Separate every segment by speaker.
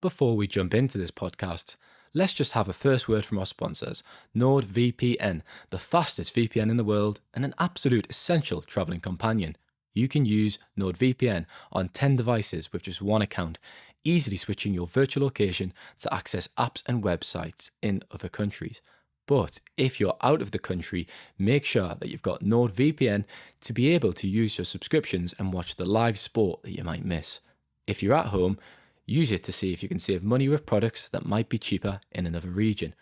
Speaker 1: Before we jump into this podcast, let's just have a first word from our sponsors, NordVPN, the fastest VPN in the world and an absolute essential travelling companion. You can use NordVPN on 10 devices with just one account, easily switching your virtual location to access apps and websites in other countries. But if you're out of the country, make sure that you've got NordVPN to be able to use your subscriptions and watch the live sport that you might miss. If you're at home, use it to see if you can save money with products that might be cheaper in another region.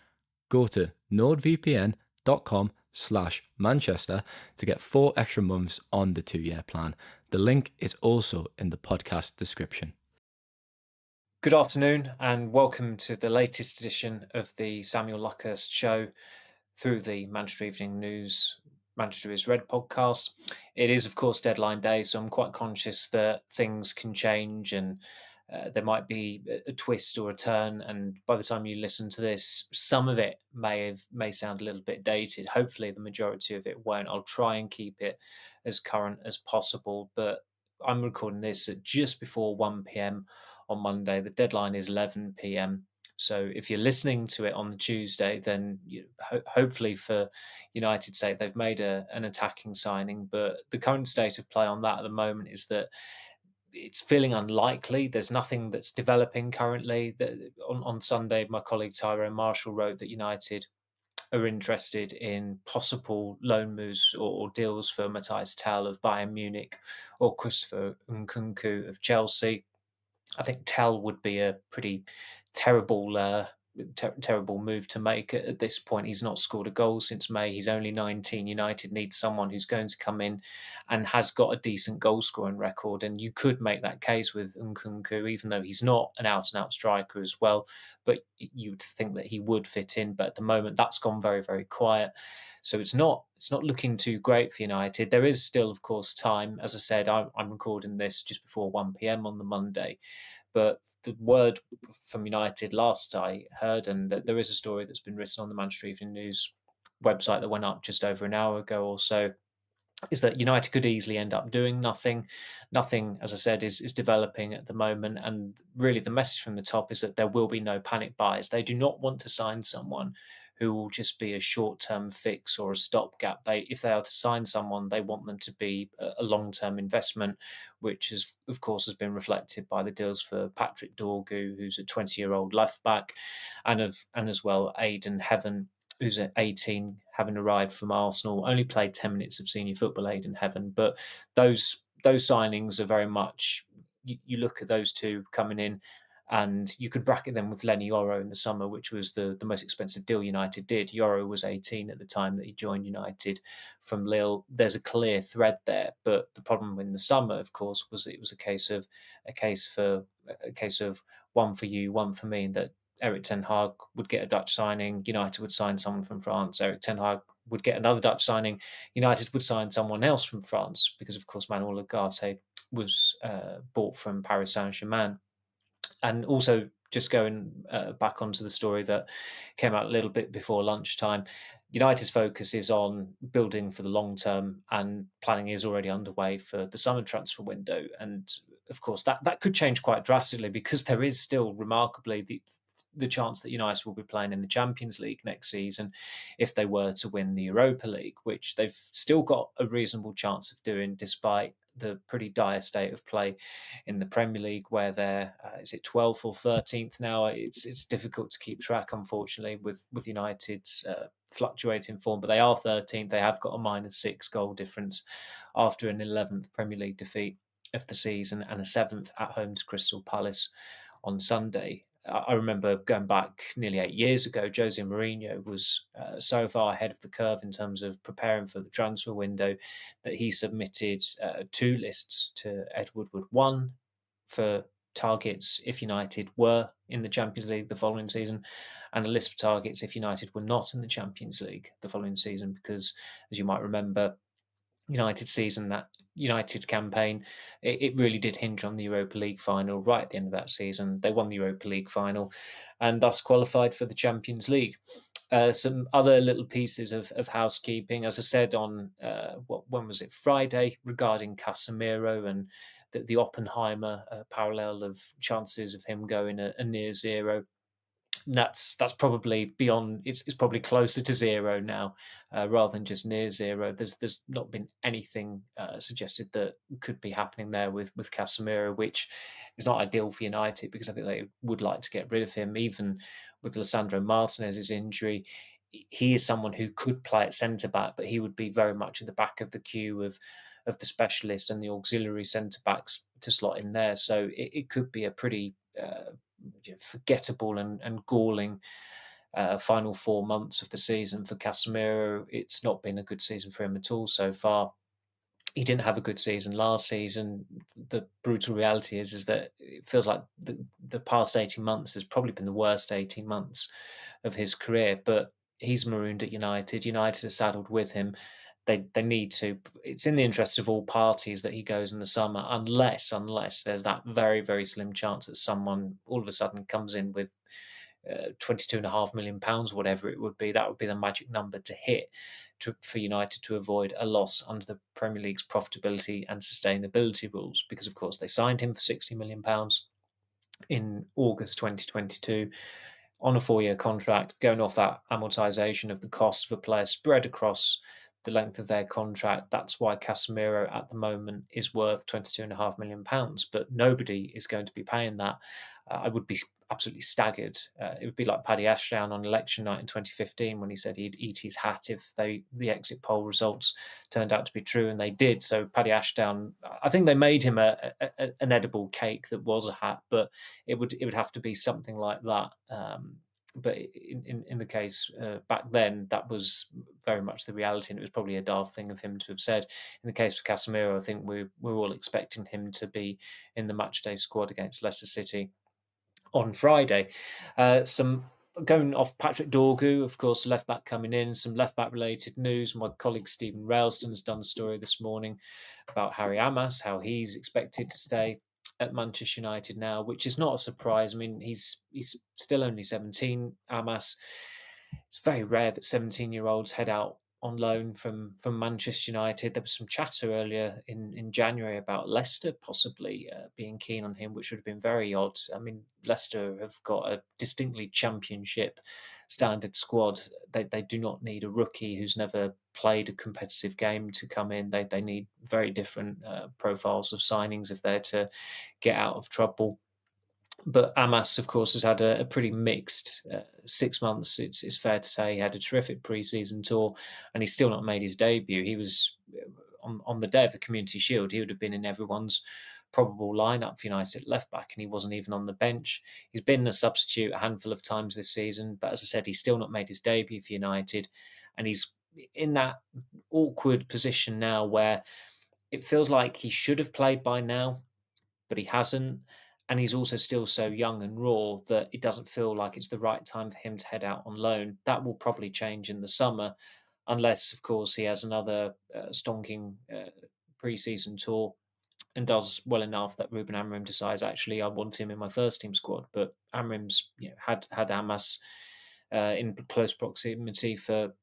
Speaker 1: Go to nordvpn.com/Manchester to get 4 extra months on the 2-year plan. The link is also in the podcast description.
Speaker 2: Good afternoon and welcome to the latest edition of the Samuel Luckhurst show through the Manchester Evening News Manchester is Red podcast. It is, of course, deadline day, so I'm quite conscious that things can change and there might be a twist or a turn. And by the time you listen to this, some of it may sound a little bit dated. Hopefully, the majority of it won't. I'll try and keep it as current as possible. But I'm recording this at just before 1 p.m. on Monday. The deadline is 11 p.m. So if you're listening to it on the Tuesday, then hopefully for United's sake, they've made an attacking signing. But the current state of play on that at the moment is that it's feeling unlikely. There's nothing that's developing currently. On Sunday, my colleague Tyrone Marshall wrote that United are interested in possible loan moves or deals for Matthias Tel of Bayern Munich or Christopher Nkunku of Chelsea. I think Tel would be a pretty terrible terrible move to make at this point. He's not scored a goal since May. He's only 19. United needs someone who's going to come in and has got a decent goal scoring record. And you could make that case with Nkunku, even though he's not an out and out striker as well. But you would think that he would fit in. But at the moment, that's gone very, very quiet. So it's not looking too great for United. There is still, of course, time. As I said, I'm recording this just before 1 p.m. on the Monday. But the word from United last I heard, and that there is a story that's been written on the Manchester Evening News website that went up just over an hour ago or so, is that United could easily end up doing nothing. Nothing, as I said, is developing at the moment. And really the message from the top is that there will be no panic buys. They do not want to sign someone who will just be a short-term fix or a stopgap. If they are to sign someone, they want them to be a long-term investment, which is, of course, has been reflected by the deals for Patrick Dorgu, who's a 20-year-old left back, and as well Aidan Heaven, who's at 18, having arrived from Arsenal, only played 10 minutes of senior football, Aidan Heaven. But those signings are very much, you look at those two coming in, and you could bracket them with Lenny Yoro in the summer, which was the most expensive deal United did. Yoro was 18 at the time that he joined United from Lille. There's a clear thread there, but the problem in the summer, of course, was it was a case of one for you, one for me, that Eric Ten Hag would get a Dutch signing, United would sign someone from France. Eric Ten Hag would get another Dutch signing, United would sign someone else from France, because, of course, Manuel Ugarte was bought from Paris Saint-Germain. And also, just going back onto the story that came out a little bit before lunchtime, United's focus is on building for the long term, and planning is already underway for the summer transfer window. And of course, that could change quite drastically, because there is still remarkably the chance that United will be playing in the Champions League next season if they were to win the Europa League, which they've still got a reasonable chance of doing despite the pretty dire state of play in the Premier League, where they're is it 12th or 13th now? It's difficult to keep track, unfortunately, with United's fluctuating form. But they are 13th. They have got a -6 goal difference after an 11th Premier League defeat of the season and a 7th at home to Crystal Palace on Sunday. I remember going back nearly 8 years ago, Jose Mourinho was so far ahead of the curve in terms of preparing for the transfer window that he submitted 2 lists to Ed Woodward. One for targets if United were in the Champions League the following season, and a list of targets if United were not in the Champions League the following season, because, as you might remember, United's campaign, it really did hinge on the Europa League final right at the end of that season. They won the Europa League final and thus qualified for the Champions League. Some other little pieces of housekeeping, as I said on when was it, Friday, regarding Casemiro and the Oppenheimer parallel of chances of him going a near zero. That's probably beyond. It's probably closer to zero now, rather than just near zero. There's not been anything suggested that could be happening there with Casemiro, which is not ideal for United because I think they would like to get rid of him. Even with Lisandro Martinez's injury, he is someone who could play at centre back, but he would be very much at the back of the queue of the specialist and the auxiliary centre backs to slot in there. So it could be a pretty forgettable and galling final 4 months of the season for Casemiro. It's not been a good season for him at all so far. He didn't have a good season last season. The brutal reality is that it feels like the past 18 months has probably been the worst 18 months of his career. But he's marooned at United. United are saddled with him. They need to. It's in the interests of all parties that he goes in the summer, unless there's that very, very slim chance that someone all of a sudden comes in with £22.5 million, whatever it would be. That would be the magic number to hit for United to avoid a loss under the Premier League's profitability and sustainability rules. Because of course they signed him for £60 million in August 2022 on a 4-year contract, going off that amortization of the cost of a player spread across the length of their contract. That's why Casemiro at the moment is worth £22.5 million, but nobody is going to be paying that. I would be absolutely staggered. It would be like Paddy Ashdown on election night in 2015 when he said he'd eat his hat if the exit poll results turned out to be true, and they did. So Paddy Ashdown, I think they made him an edible cake that was a hat, but it would have to be something like that. But in the case back then, that was very much the reality, and it was probably a daft thing of him to have said. In the case of Casemiro, I think we're all expecting him to be in the matchday squad against Leicester City on Friday. Some going off Patrick Dorgu, of course, left back coming in. Some left back related news. My colleague Steven Railston has done a story this morning about Harry Amas, how he's expected to stay at Manchester United now, which is not a surprise. I mean, he's still only 17. Amas. It's very rare that 17-year-olds head out on loan from Manchester United. There was some chatter earlier in January about Leicester possibly being keen on him, which would have been very odd. I mean, Leicester have got a distinctly championship standard squad. They do not need a rookie who's never played a competitive game to come in. They need very different profiles of signings if they're to get out of trouble. But Amas, of course, has had a pretty mixed 6 months. It's fair to say he had a terrific pre-season tour, and he's still not made his debut. He was on the day of the Community Shield. He would have been in everyone's probable lineup for United left back, and he wasn't even on the bench. He's been a substitute a handful of times this season, but as I said, he's still not made his debut for United, and he's in that awkward position now where it feels like he should have played by now, but he hasn't. And he's also still so young and raw that it doesn't feel like it's the right time for him to head out on loan. That will probably change in the summer, unless, of course, he has another stonking pre-season tour and does well enough that Ruben Amorim decides, actually, I want him in my first team squad. But Amorim's had Amas in close proximity for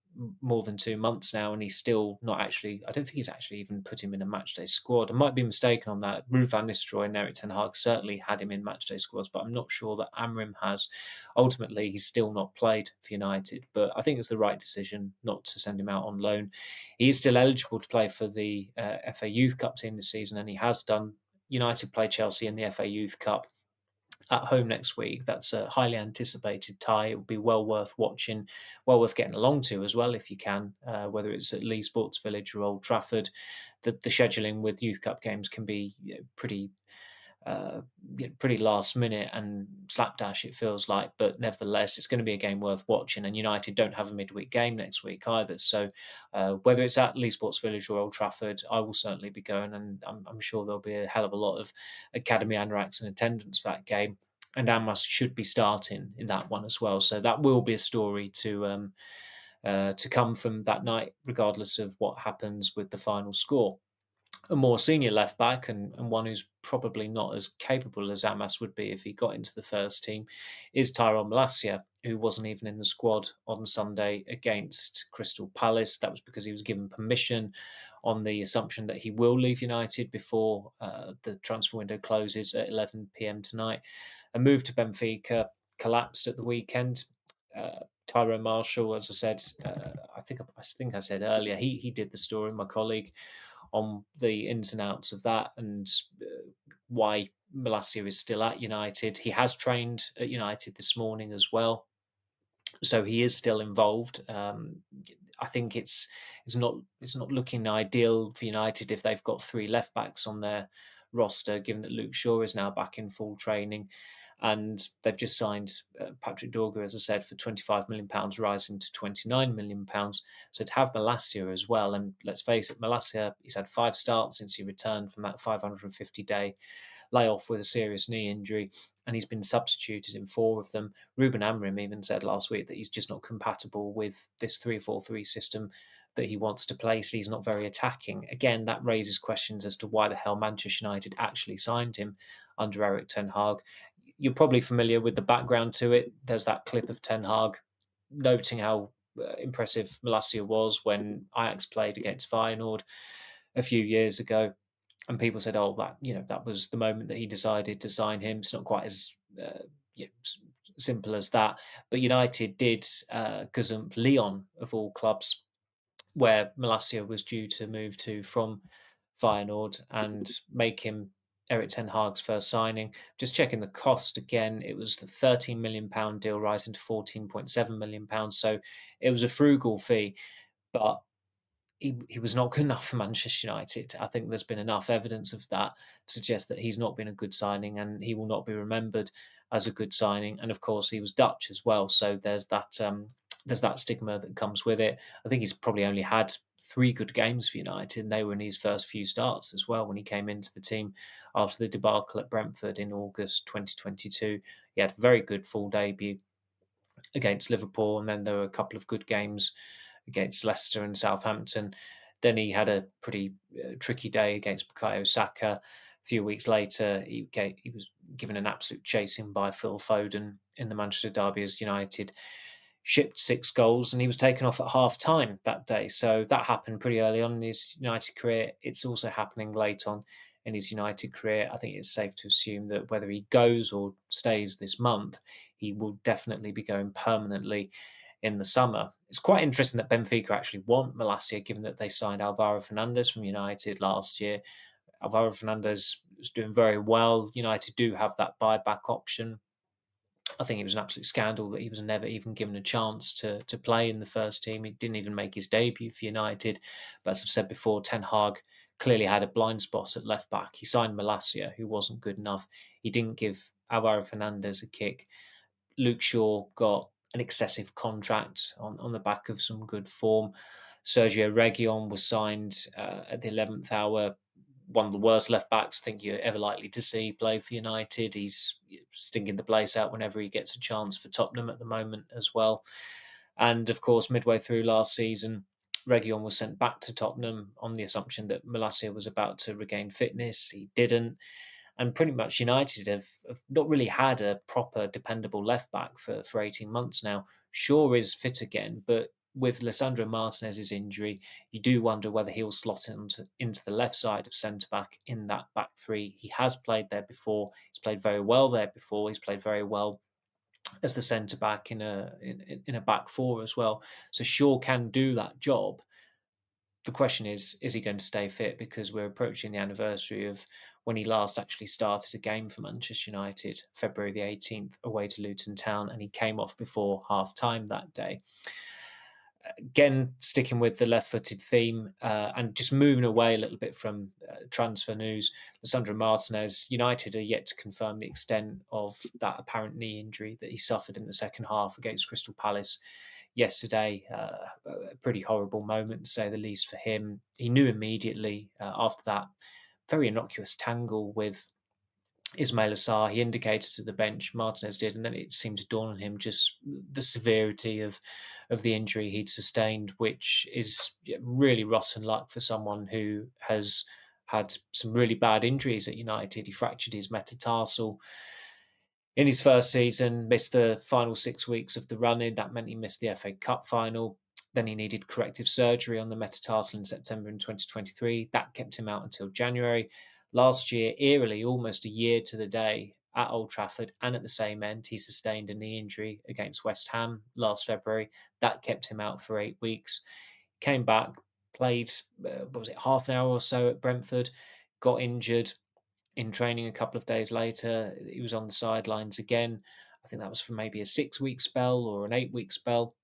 Speaker 2: more than 2 months now, and he's still not actually. I don't think he's actually even put him in a matchday squad. I might be mistaken on that. Ruud van Nistelrooy and Erik ten Hag certainly had him in matchday squads, but I'm not sure that Amorim has. Ultimately, he's still not played for United, but I think it's the right decision not to send him out on loan. He is still eligible to play for the FA Youth Cup team this season, and he has done. United play Chelsea in the FA Youth Cup at home next week. That's a highly anticipated tie. It will be well worth watching, well worth getting along to as well if you can, whether it's at Leigh Sports Village or Old Trafford. The scheduling with Youth Cup games can be pretty last minute and slapdash, it feels like, but nevertheless it's going to be a game worth watching, and United don't have a midweek game next week either, so whether it's at Leigh Sports Village or Old Trafford, I will certainly be going, and I'm sure there'll be a hell of a lot of Academy Anoraks in attendance for that game, and Amas should be starting in that one as well, so that will be a story to come from that night, regardless of what happens with the final score. a more senior left back and one who's probably not as capable as Amas would be if he got into the first team is Tyrell Malacia, who wasn't even in the squad on Sunday against Crystal Palace. That was because he was given permission on the assumption that he will leave United before the transfer window closes at 11 p.m. tonight. A move to Benfica collapsed at the weekend. Tyrone Marshall, as I said, I think I said earlier, he did the story, my colleague, on the ins and outs of that and why Malacia is still at United. He has trained at United this morning as well, so he is still involved. I think it's not looking ideal for United if they've got three left backs on their roster, given that Luke Shaw is now back in full training, and they've just signed Patrick Dorgu, as I said, for £25 million, rising to £29 million. So to have Malacia as well, and let's face it, Malacia, he's had 5 starts since he returned from that 550-day layoff with a serious knee injury, and he's been substituted in 4 of them. Ruben Amorim even said last week that he's just not compatible with this 3-4-3 system that he wants to play, so he's not very attacking. Again, that raises questions as to why the hell Manchester United actually signed him under Eric Ten Hag. You're probably familiar with the background to it. There's that clip of Ten Hag noting how impressive Malacia was when Ajax played against Feyenoord a few years ago, and people said, "Oh, that was the moment that he decided to sign him." It's not quite as you know, simple as that. But United did gazump Lyon of all clubs, where Malacia was due to move to from Feyenoord, and make him Eric Ten Hag's first signing. Just checking the cost again, it was the £13 million deal rising to £14.7 million. So it was a frugal fee, but he was not good enough for Manchester United. I think there's been enough evidence of that to suggest that he's not been a good signing and he will not be remembered as a good signing. And of course, he was Dutch as well, so there's that stigma that comes with it. I think he's probably only had 3 good games for United, and they were in his first few starts as well when he came into the team after the debacle at Brentford in August 2022. He had a very good full debut against Liverpool, and then there were a couple of good games against Leicester and Southampton. Then he had a pretty tricky day against Bukayo Saka. A few weeks later, he was given an absolute chasing by Phil Foden in the Manchester derby as United shipped 6 goals, and he was taken off at half time that day. So that happened pretty early on in his United career. It's also happening late on in his United career. I think it's safe to assume that whether he goes or stays this month, he will definitely be going permanently in the summer. It's quite interesting that Benfica actually want Malacia, given that they signed Alvaro Fernandez from United last year. Alvaro Fernandez is doing very well. United do have that buyback option. I think it was an absolute scandal that he was never even given a chance to play in the first team. He didn't even make his debut for United. But as I've said before, Ten Hag clearly had a blind spot at left back. He signed Malacia, who wasn't good enough. He didn't give Alvaro Fernandez a kick. Luke Shaw got an excessive contract on the back of some good form. Sergio Reguilon was signed at the 11th hour. One of the worst left backs I think you're ever likely to see play for United. He's stinking the place out whenever he gets a chance for Tottenham at the moment as well. And of course, midway through last season, Reguilon was sent back to Tottenham on the assumption that Malacia was about to regain fitness. He didn't. And pretty much United have not really had a proper dependable left back for 18 months now. Shaw is fit again, but with Lisandro Martinez's injury, you do wonder whether he'll slot into the left side of centre back in that back 3. He has played there before. He's played very well there before. He's played very well as the centre back in a back 4 as well. So Shaw can do that job. The question is he going to stay fit? Because we're approaching the anniversary of when he last actually started a game for Manchester United, February the 18th, away to Luton Town, and he came off before half-time that day. Again, sticking with the left-footed theme and just moving away a little bit from transfer news, Lisandro Martinez, United are yet to confirm the extent of that apparent knee injury that he suffered in the second half against Crystal Palace yesterday. A pretty horrible moment, to say the least, for him. He knew immediately after that very innocuous tangle with Ismail Assar. He indicated to the bench, Martinez did, and then it seemed to dawn on him just the severity of the injury he'd sustained, which is really rotten luck for someone who has had some really bad injuries at United. He fractured his metatarsal in his first season, missed the final 6 weeks of the run-in. That meant he missed the FA Cup final. Then he needed corrective surgery on the metatarsal in September in 2023. That kept him out until January. Last year, eerily, almost a year to the day at Old Trafford, and at the same end, he sustained a knee injury against West Ham last February. That kept him out for 8 weeks. Came back, played, what was it, half an hour or so at Brentford, got injured in training a couple of days later. He was on the sidelines again. I think that was for maybe a 6 week spell or an 8 week spell.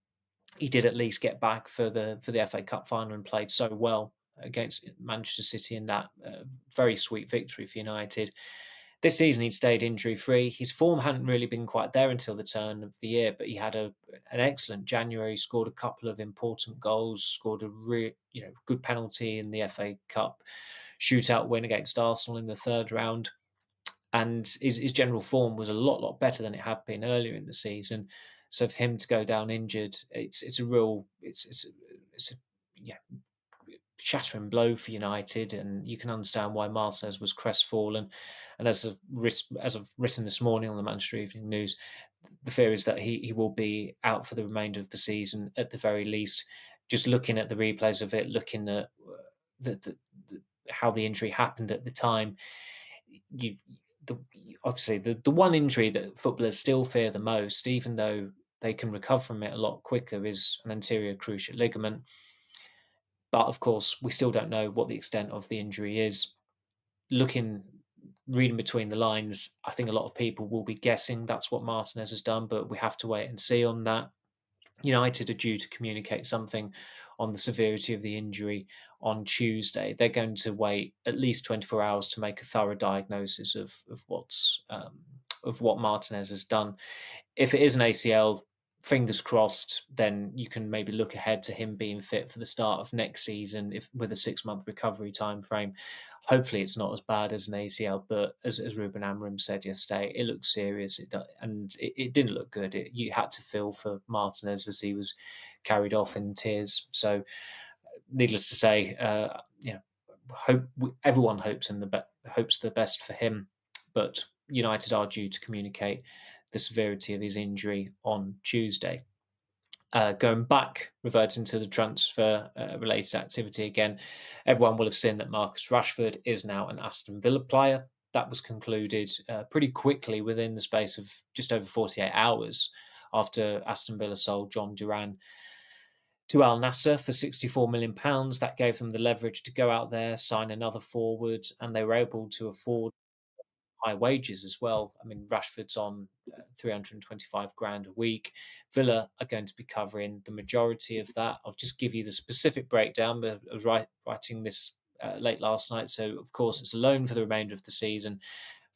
Speaker 2: He did at least get back for the FA Cup final and played so well against Manchester City in that very sweet victory for United. This season, he'd stayed injury free. His form hadn't really been quite there until the turn of the year, but he had an excellent January. Scored a couple of important goals. Scored a good penalty in the FA Cup shootout win against Arsenal in the third round. And his general form was a lot better than it had been earlier in the season. So for him to go down injured, it's a yeah, shattering blow for United, and you can understand why Martinez was crestfallen. And as I've written this morning on the Manchester Evening News, the fear is that he will be out for the remainder of the season at the very least. Just looking at the replays of it, looking at how the injury happened at the time, you obviously the one injury that footballers still fear the most, even though they can recover from it a lot quicker, is an anterior cruciate ligament. But of course, we still don't know what the extent of the injury is. Reading between the lines, I think a lot of people will be guessing that's what Martinez has done, but we have to wait and see on that. United are due to communicate something on the severity of the injury on Tuesday. They're going to wait at least 24 hours to make a thorough diagnosis of what Martinez has done. If it is an ACL, fingers crossed, then you can maybe look ahead to him being fit for the start of next season, if with a 6 month recovery time frame. Hopefully, it's not as bad as an ACL, but as Ruben Amorim said yesterday, it looks serious. It didn't look good. You had to feel for Martinez as he was carried off in tears. So, needless to say, everyone hopes the best for him, but United are due to communicate the severity of his injury on Tuesday. Going back, reverting to the transfer related activity again, everyone will have seen that Marcus Rashford is now an Aston Villa player. That was concluded pretty quickly within the space of just over 48 hours after Aston Villa sold John Duran to Al Nassr for £64 million. That gave them the leverage to go out there, sign another forward, and they were able to afford high wages as well. I mean, Rashford's on 325 grand a week. Villa are going to be covering the majority of that. I'll just give you the specific breakdown, but I was writing this late last night. So, of course, it's a loan for the remainder of the season.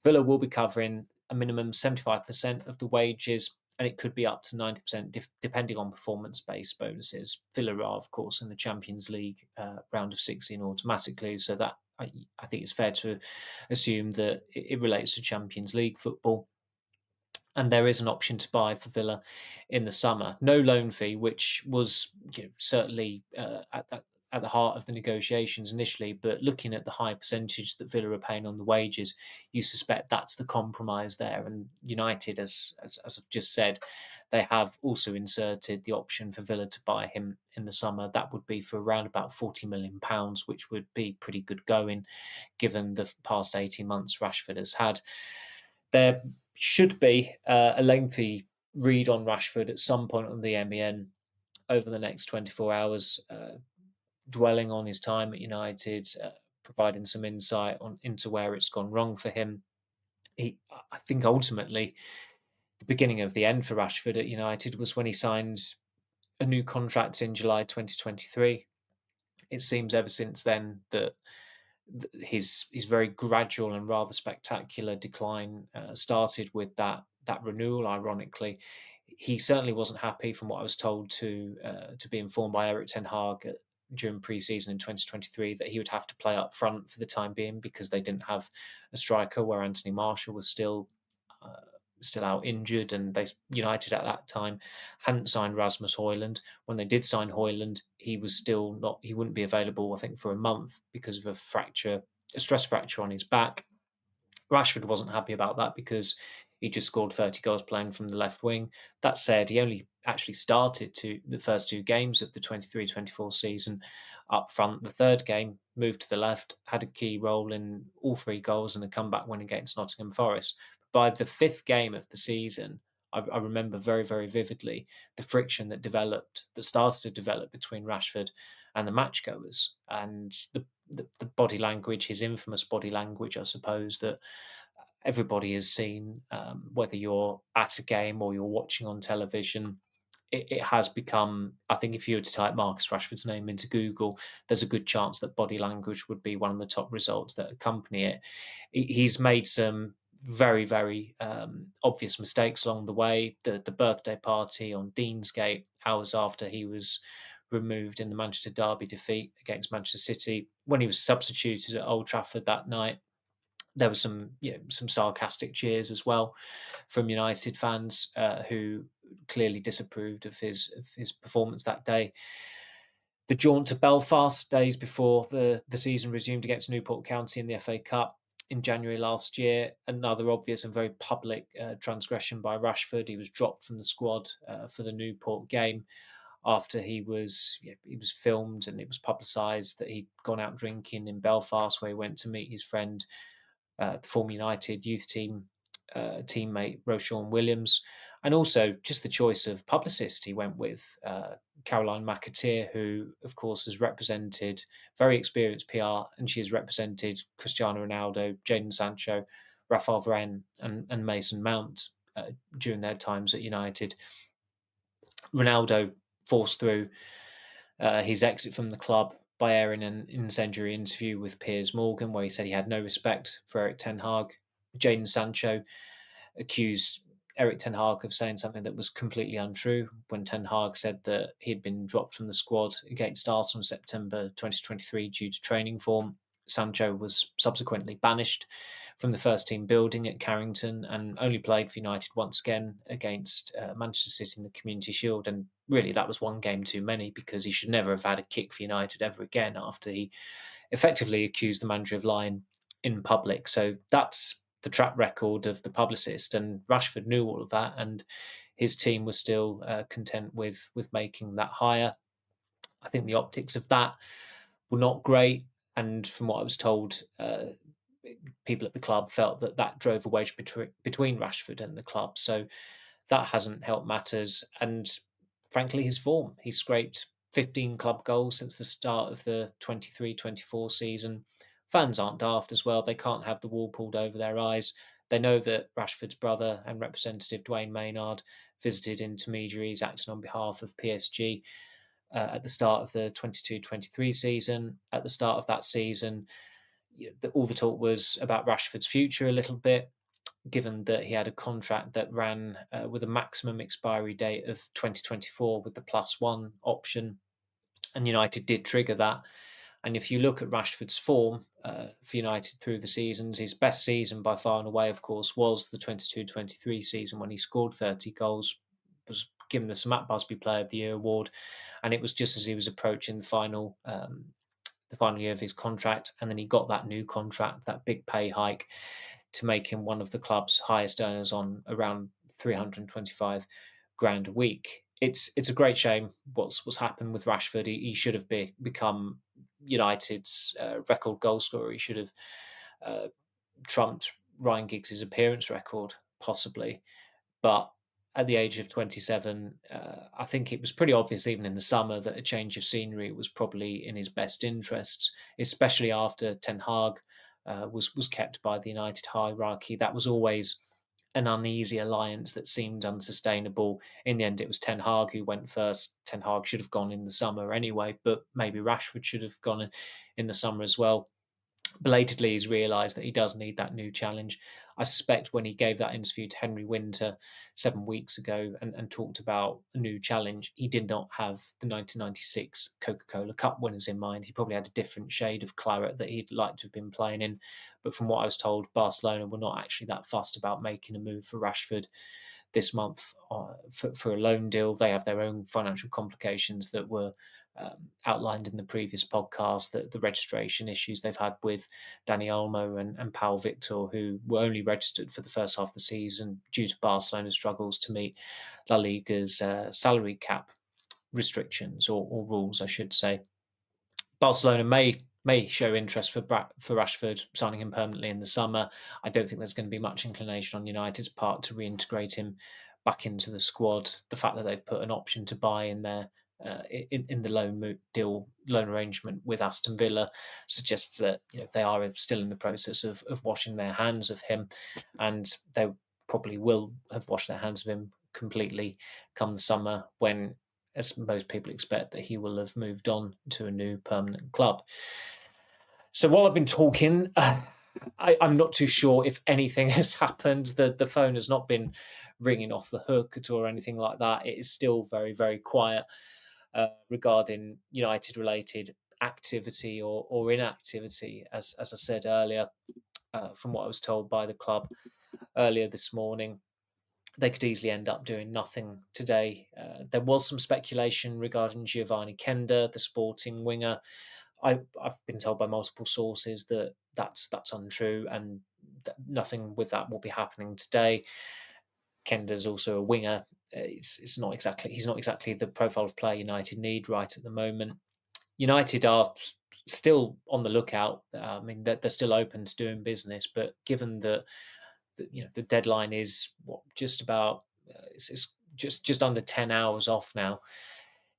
Speaker 2: Villa will be covering a minimum 75% of the wages, and it could be up to 90% depending on performance-based bonuses. Villa are, of course, in the Champions League round of 16 automatically, so that I think it's fair to assume that it relates to Champions League football. And there is an option to buy for Villa in the summer. No loan fee, which was certainly at the heart of the negotiations initially. But looking at the high percentage that Villa are paying on the wages, you suspect that's the compromise there. And United, as I've just said, they have also inserted the option for Villa to buy him in the summer. That would be for around about £40 million, which would be pretty good going, given the past 18 months Rashford has had. There should be a lengthy read on Rashford at some point on the MEN over the next 24 hours, dwelling on his time at United, providing some insight into where it's gone wrong for him. I think ultimately the beginning of the end for Rashford at United was when he signed a new contract in July 2023. It seems ever since then that his very gradual and rather spectacular decline started with that renewal. Ironically, he certainly wasn't happy, from what I was told, to be informed by Erik ten Hag during pre-season in 2023 that he would have to play up front for the time being because they didn't have a striker, where Anthony Marshall was still out injured, and United at that time hadn't signed Rasmus Højlund. When they did sign Højlund, he wouldn't be available, I think, for a month because of a fracture a stress fracture on his back. Rashford wasn't happy about that because he just scored 30 goals playing from the left wing. That said, he only actually started the first two games of the 23-24 season up front. The third game, moved to the left, had a key role in all three goals and a comeback win against Nottingham Forest. By the fifth game of the season, I remember very, very vividly the friction that started to develop between Rashford and the matchgoers, and the body language, his infamous body language, I suppose, that everybody has seen, whether you're at a game or you're watching on television. It has become, I think, if you were to type Marcus Rashford's name into Google, there's a good chance that body language would be one of the top results that accompany it. He's made some very, very obvious mistakes along the way. The birthday party on Deansgate, hours after he was removed in the Manchester derby defeat against Manchester City, when he was substituted at Old Trafford that night, there was some sarcastic cheers as well from United fans who clearly disapproved of his performance that day. The jaunt to Belfast days before the season resumed against Newport County in the FA Cup in January last year, another obvious and very public transgression by Rashford. He was dropped from the squad for the Newport game after he was filmed and it was publicised that he'd gone out drinking in Belfast, where he went to meet his friend, the former United youth team teammate Roshan Williams, and also just the choice of publicist he went with, Caroline McAteer, who of course has represented very experienced PR, and she has represented Cristiano Ronaldo, Jadon Sancho, Rafael Varane, and Mason Mount during their times at United. Ronaldo forced through his exit from the club by airing an incendiary interview with Piers Morgan, where he said he had no respect for Eric Ten Hag. Jadon Sancho accused Eric Ten Hag of saying something that was completely untrue when Ten Hag said that he had been dropped from the squad against Arsenal in September 2023 due to training form. Sancho was subsequently banished from the first team building at Carrington and only played for United once again against Manchester City in the Community Shield. And really, that was one game too many, because he should never have had a kick for United ever again after he effectively accused the manager of lying in public. So that's the track record of the publicist, and Rashford knew all of that, and his team was still content with making that hire. I think the optics of that were not great, and from what I was told, people at the club felt that that drove a wedge between Rashford and the club. So that hasn't helped matters, and frankly, his form. He's scraped 15 club goals since the start of the 23-24 season. Fans aren't daft as well. They can't have the wool pulled over their eyes. They know that Rashford's brother and representative Dwayne Maynard visited intermediaries acting on behalf of PSG at the start of the 22-23 season. At the start of that season, all the talk was about Rashford's future a little bit, given that he had a contract that ran with a maximum expiry date of 2024 with the +1 option, and United did trigger that. And if you look at Rashford's form for United through the seasons, his best season by far and away, of course, was the 22-23 season when he scored 30 goals, was given the Sir Matt Busby Player of the Year award, and it was just as he was approaching the final year of his contract, and then he got that new contract, that big pay hike, to make him one of the club's highest earners on around 325 grand a week. It's a great shame what's happened with Rashford. He should have become United's record goal scorer. He should have trumped Ryan Giggs' appearance record, possibly. But at the age of 27, I think it was pretty obvious, even in the summer, that a change of scenery was probably in his best interests, especially after Ten Hag was kept by the United hierarchy. That was always an uneasy alliance that seemed unsustainable. In the end, it was Ten Hag who went first. Ten Hag should have gone in the summer anyway, but maybe Rashford should have gone in the summer as well. Belatedly, he's realised that he does need that new challenge. I suspect when he gave that interview to Henry Winter 7 weeks ago and talked about a new challenge, he did not have the 1996 Coca-Cola Cup winners in mind. He probably had a different shade of claret that he'd like to have been playing in. But from what I was told, Barcelona were not actually that fussed about making a move for Rashford this month for a loan deal. They have their own financial complications that were outlined in the previous podcast, that the registration issues they've had with Dani Olmo and Pau Victor, who were only registered for the first half of the season due to Barcelona's struggles to meet La Liga's salary cap restrictions or rules, I should say. Barcelona may show interest for Rashford, signing him permanently in the summer. I don't think there's going to be much inclination on United's part to reintegrate him back into the squad. The fact that they've put an option to buy in there in the loan arrangement with Aston Villa suggests that they are still in the process of washing their hands of him, and they probably will have washed their hands of him completely come the summer, when, as most people expect, that he will have moved on to a new permanent club. So while I've been talking, I'm not too sure if anything has happened. The phone has not been ringing off the hook at all or anything like that. It is still very, very quiet regarding United-related activity or inactivity. As I said earlier, from what I was told by the club earlier this morning, they could easily end up doing nothing today. There was some speculation regarding Giovanni Kenda, the Sporting winger. I've been told by multiple sources that that's untrue, and nothing with that will be happening today. Kenda's also a winger. He's not exactly the profile of player United need right at the moment. United are still on the lookout. I mean, they're still open to doing business, but given that the deadline is just about it's just under 10 hours off now,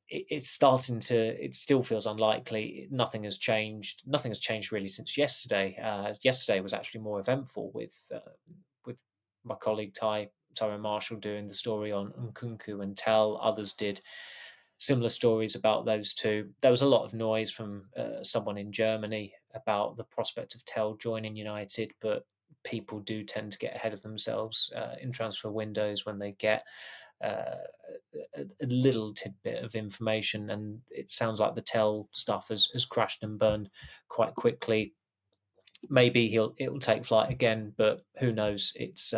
Speaker 2: it still feels unlikely. Nothing has changed really since yesterday. Yesterday was actually more eventful with my colleague Tyrone Marshall doing the story on Nkunku and Tell. Others did similar stories about those two. There was a lot of noise from someone in Germany about the prospect of Tell joining United, but people do tend to get ahead of themselves in transfer windows when they get a little tidbit of information, and it sounds like the Tell stuff has crashed and burned quite quickly. Maybe it'll take flight again, but who knows? It's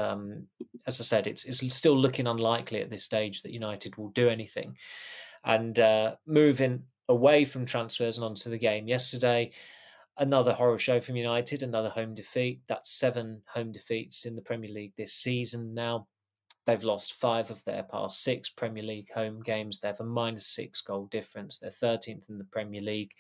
Speaker 2: as I said, it's still looking unlikely at this stage that United will do anything. And moving away from transfers and onto the game yesterday, another horror show from United, another home defeat. That's 7 home defeats in the Premier League this season now. They've lost 5 of their past 6 Premier League home games. They have a -6 goal difference. They're 13th in the Premier League.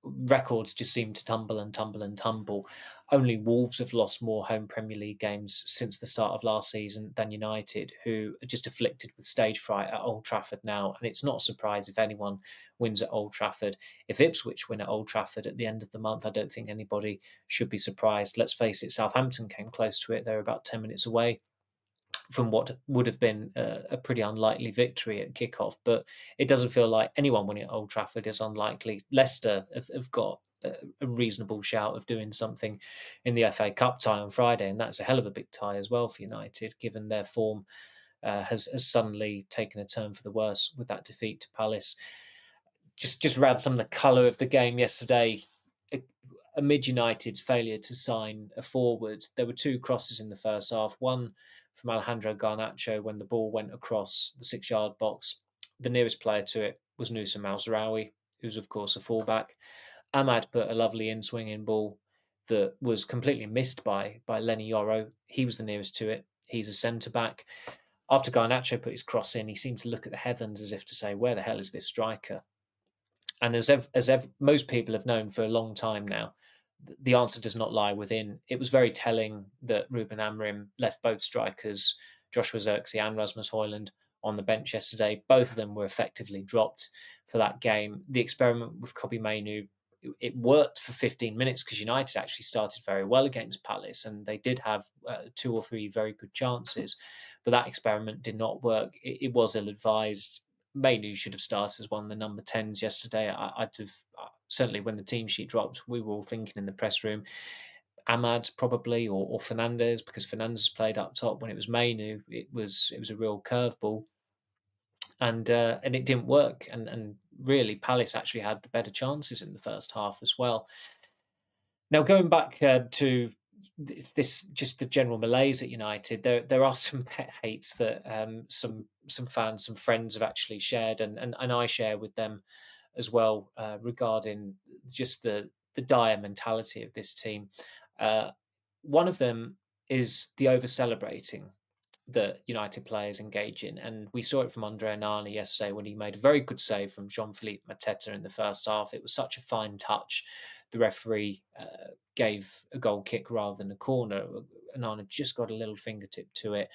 Speaker 2: Records just seem to tumble and tumble and tumble. Only Wolves have lost more home Premier League games since the start of last season than United, who are just afflicted with stage fright at Old Trafford now. And it's not a surprise if anyone wins at Old Trafford. If Ipswich win at Old Trafford at the end of the month, I don't think anybody should be surprised. Let's face it, Southampton came close to it. They're about 10 minutes away from what would have been a pretty unlikely victory at kickoff, but it doesn't feel like anyone winning at Old Trafford is unlikely. Leicester have got a reasonable shout of doing something in the FA Cup tie on Friday, and that's a hell of a big tie as well for United, given their form has suddenly taken a turn for the worse with that defeat to Palace. Just around some of the colour of the game yesterday, amid United's failure to sign a forward, there were 2 crosses in the first half. One from Alejandro Garnacho when the ball went across the 6-yard box. The nearest player to it was Nusa Mazraoui, who's of course a fullback. Ahmad put a lovely in-swinging ball that was completely missed by Lenny Yoro. He was the nearest to it. He's a centre-back. After Garnacho put his cross in, he seemed to look at the heavens as if to say, where the hell is this striker? And as most people have known for a long time now, the answer does not lie within. It was very telling that Ruben Amorim left both strikers, Joshua Zirkzee and Rasmus Højlund, on the bench yesterday. Both of them were effectively dropped for that game. The experiment with Kobbie Mainoo, it worked for 15 minutes because United actually started very well against Palace, and they did have 2 or 3 very good chances. But that experiment did not work. It was ill-advised. Mainoo should have started as one of the number 10s yesterday. I'd have certainly, when the team sheet dropped, we were all thinking in the press room, Ahmad probably or Fernandes, because Fernandes played up top. When it was Mainoo, it was a real curveball, and it didn't work. And really, Palace actually had the better chances in the first half as well. Now, going back to this, just the general malaise at United, there are some pet hates that some fans, some friends have actually shared, and I share with them as well, regarding just the dire mentality of this team. One of them is the over celebrating that United players engage in. And we saw it from Andre Onana yesterday when he made a very good save from Jean-Philippe Mateta in the first half. It was such a fine touch. The referee gave a goal kick rather than a corner. Onana just got a little fingertip to it,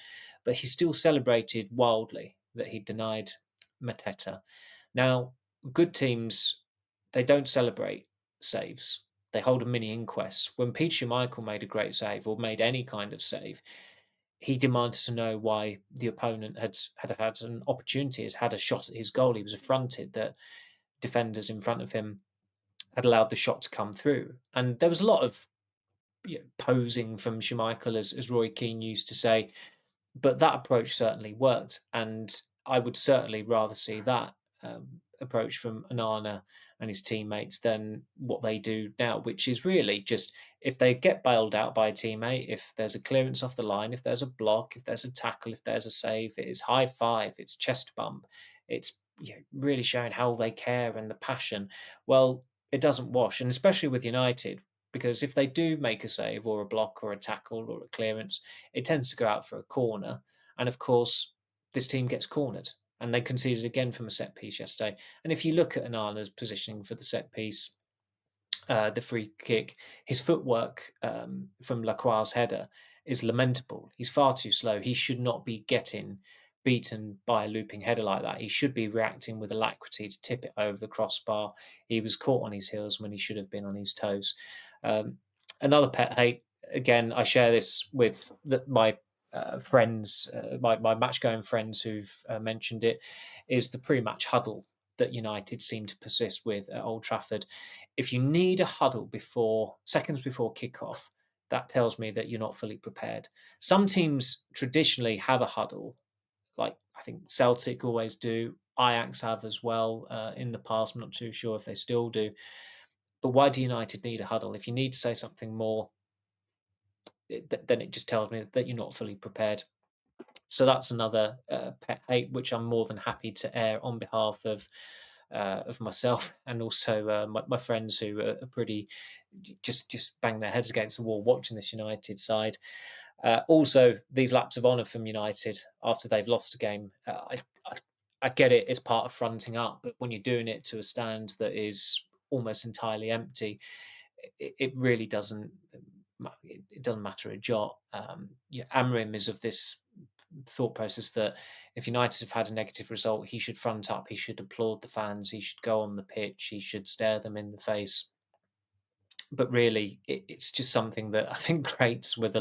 Speaker 2: but he still celebrated wildly that he denied Mateta. Now, good teams, they don't celebrate saves. They hold a mini inquest. When Peter Schmeichel made a great save or made any kind of save, he demanded to know why the opponent had an opportunity, had a shot at his goal. He was affronted that defenders in front of him had allowed the shot to come through. And there was a lot of posing from Schmeichel, as Roy Keane used to say, but that approach certainly worked. And I would certainly rather see that approach from Onana and his teammates than what they do now, which is really just if they get bailed out by a teammate, if there's a clearance off the line, if there's a block, if there's a tackle, if there's a save, it's high five, it's chest bump, it's really showing how they care and the passion. Well, it doesn't wash, and especially with United, because if they do make a save or a block or a tackle or a clearance, it tends to go out for a corner. And of course, this team gets cornered and they conceded again from a set piece yesterday. And if you look at Onana's positioning for the set piece, the free kick, his footwork from Lacroix's header is lamentable. He's far too slow. He should not be getting beaten by a looping header like that. He should be reacting with alacrity to tip it over the crossbar. He was caught on his heels when he should have been on his toes. Another pet hate, again, I share this with my friends, my match-going friends who've mentioned it, is the pre-match huddle that United seem to persist with at Old Trafford. If you need a huddle seconds before kickoff, that tells me that you're not fully prepared. Some teams traditionally have a huddle, like I think Celtic always do. Ajax have as well in the past. I'm not too sure if they still do. But why do United need a huddle? If you need to say something more, then it just tells me that you're not fully prepared. So that's another pet hate, which I'm more than happy to air on behalf of myself and also my friends who are pretty just bang their heads against the wall watching this United side. Also, these laps of honour from United after they've lost a game, I get it, it's part of fronting up, but when you're doing it to a stand that is almost entirely empty, it really doesn't. It doesn't matter a jot. Amrim is of this thought process that if United have had a negative result, he should front up, he should applaud the fans, he should go on the pitch, he should stare them in the face. But really, it's just something that I think grates with a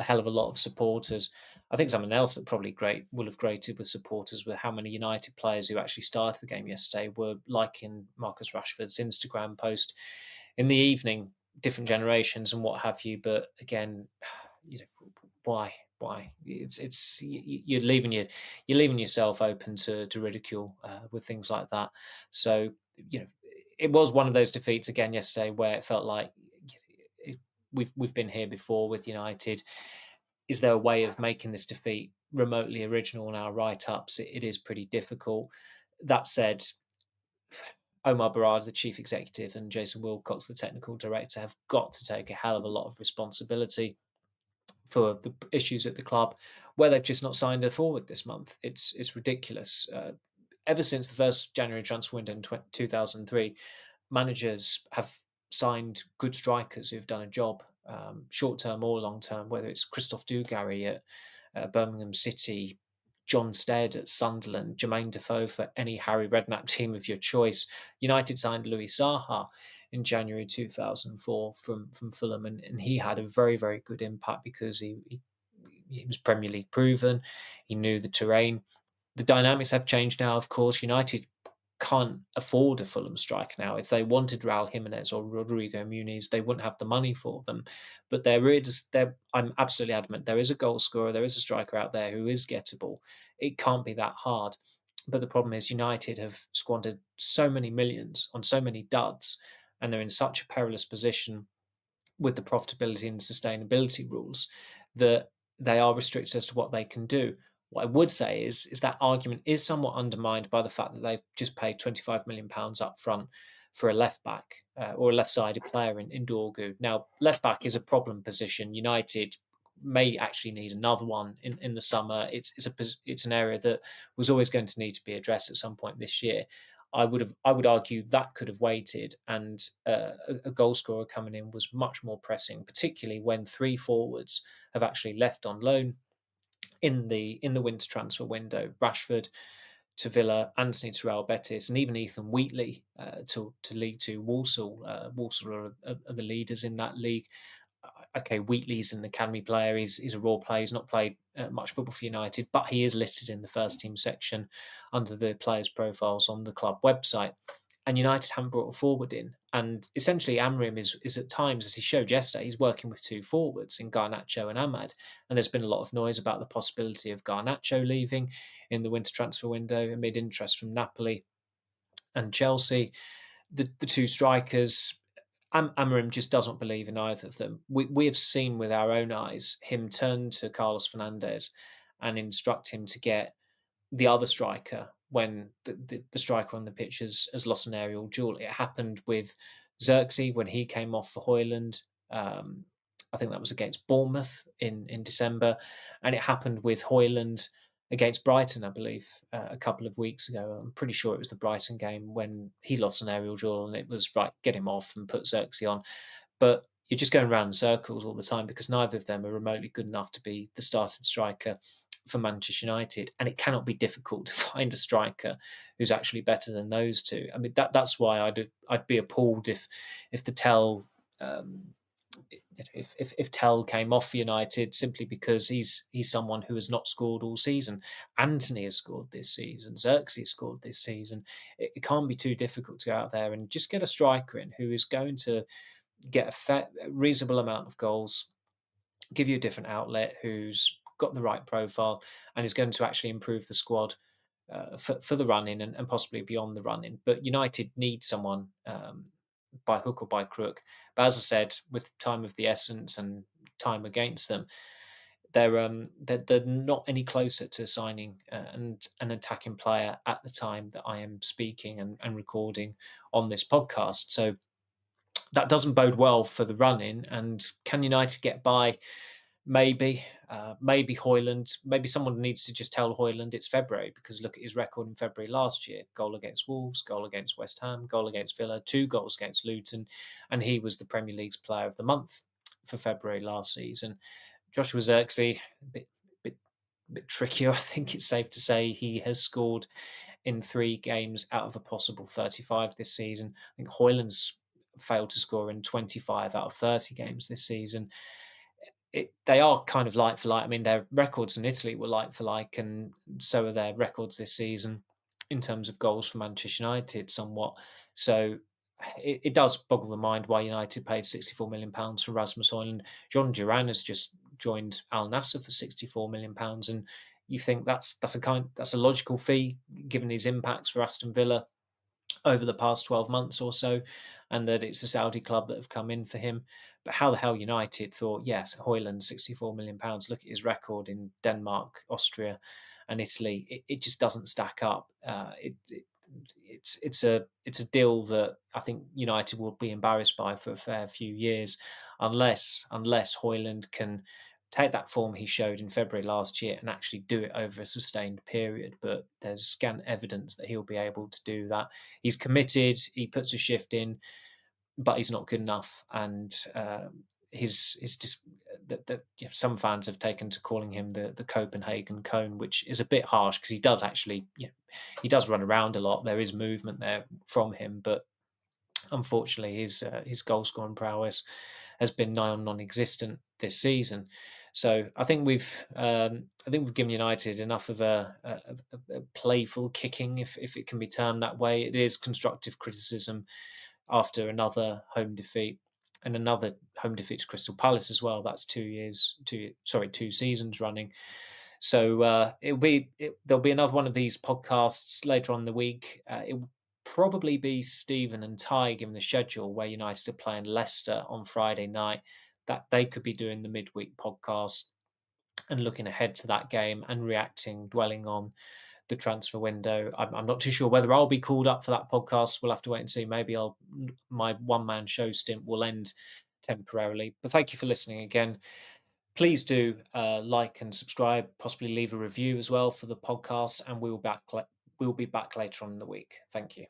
Speaker 2: hell of a lot of supporters. I think something else that probably will have grated with supporters were how many United players who actually started the game yesterday were liking Marcus Rashford's Instagram post in the evening, different generations and what have you. But again, why? It's you're leaving yourself open to ridicule with things like that. So it was one of those defeats again yesterday where it felt like we've been here before with United. Is there a way of making this defeat remotely original in our write-ups? It is pretty difficult. That said, Omar Barada, the chief executive, and Jason Wilcox, the technical director, have got to take a hell of a lot of responsibility for the issues at the club where they've just not signed a forward this month. It's ridiculous. Ever since the first January transfer window in 2003, managers have signed good strikers who've done a job, short term or long term, whether it's Christophe Dugarry at Birmingham City, John Stead at Sunderland, Jermaine Defoe for any Harry Redknapp team of your choice. United signed Louis Saha in January 2004 from Fulham, and he had a very, very good impact because he was Premier League proven. He knew the terrain. The dynamics have changed now, of course. United can't afford a Fulham striker now. If they wanted Raul Jimenez or Rodrigo Muniz, they wouldn't have the money for them. But I'm absolutely adamant, there is a goal scorer, there is a striker out there who is gettable. It can't be that hard. But the problem is United have squandered so many millions on so many duds, and they're in such a perilous position with the profitability and sustainability rules that they are restricted as to what they can do. What I would say is that argument is somewhat undermined by the fact that they've just paid £25 million up front for a left back or a left-sided player in Dorgu. Now, left back is a problem position. United may actually need another one in the summer. It's an area that was always going to need to be addressed at some point this year. I would argue that could have waited, and a goal scorer coming in was much more pressing, particularly when three forwards have actually left on loan in the winter transfer window. Rashford to Villa, Anthony Tyrell Betis, and even Ethan Wheatley to League Two Walsall. Walsall are the leaders in that league. Okay, Wheatley's an academy player. He's a raw player. He's not played much football for United, but he is listed in the first team section under the players' profiles on the club website. And United haven't brought a forward in. And essentially, Amrim is at times, as he showed yesterday, he's working with two forwards in Garnacho and Ahmad. And there's been a lot of noise about the possibility of Garnacho leaving in the winter transfer window amid interest from Napoli and Chelsea. The two strikers, Amarim just doesn't believe in either of them. We have seen with our own eyes him turn to Carlos Fernandez and instruct him to get the other striker when the striker on the pitch has lost an aerial duel. It happened with Xerxes when he came off for Højlund. I think that was against Bournemouth in December, and it happened with Højlund against Brighton, I believe, a couple of weeks ago. I'm pretty sure it was the Brighton game when he lost an aerial duel, and it was right, get him off and put Xerxes on. But you're just going around in circles all the time because neither of them are remotely good enough to be the starting striker for Manchester United, and it cannot be difficult to find a striker who's actually better than those two. I mean, that's why I'd be appalled if the Tell if Tell came off for United simply because he's someone who has not scored all season. Anthony has scored this season. Xerxes scored this season. It can't be too difficult to go out there and just get a striker in who is going to get a reasonable amount of goals, give you a different outlet, who's got the right profile, and is going to actually improve the squad for the run-in and possibly beyond the run-in. But United need someone by hook or by crook. But as I said, with time of the essence and time against them, they're not any closer to signing an attacking player at the time that I am speaking and recording on this podcast. So that doesn't bode well for the run-in. And can United get by? Maybe, maybe Højlund. Maybe someone needs to just tell Højlund it's February, because look at his record in February last year: goal against Wolves, goal against West Ham, goal against Villa, 2 goals against Luton, and he was the Premier League's Player of the Month for February last season. Joshua Zirkzee, a bit trickier. I think it's safe to say he has scored in 3 games out of a possible 35 this season. I think Højlund's failed to score in 25 out of 30 games this season. They are kind of like for like. I mean, their records in Italy were like for like, and so are their records this season in terms of goals for Manchester United somewhat. So it does boggle the mind why United paid £64 million for Rasmus Højlund. John Duran has just joined Al Nassr for £64 million, and you think that's a logical fee given his impacts for Aston Villa over the past 12 months or so, and that it's a Saudi club that have come in for him. But how the hell United thought, yes, Højlund, £64 million, look at his record in Denmark, Austria and Italy. It just doesn't stack up. It's a deal that I think United will be embarrassed by for a fair few years, unless Højlund can take that form he showed in February last year and actually do it over a sustained period. But there's scant evidence that he'll be able to do that. He's committed, he puts a shift in, but he's not good enough. And his just that some fans have taken to calling him the Copenhagen cone, which is a bit harsh because he does actually he does run around a lot. There is movement there from him, but unfortunately his goal scoring prowess has been nigh on non-existent this season. So I think we've given United enough of a playful kicking, if it can be termed that way. It is constructive criticism after another home defeat, and another home defeat to Crystal Palace as well. That's 2 seasons running. So there'll be another one of these podcasts later on in the week. It will probably be Stephen and Ty, given the schedule, where United are playing Leicester on Friday night. That they could be doing the midweek podcast, and looking ahead to that game and dwelling on the transfer window. I'm not too sure whether I'll be called up for that podcast. We'll have to wait and see. Maybe my one-man show stint will end temporarily. But thank you for listening again. Please do like and subscribe, possibly leave a review as well for the podcast, and we'll be back later on in the week. Thank you.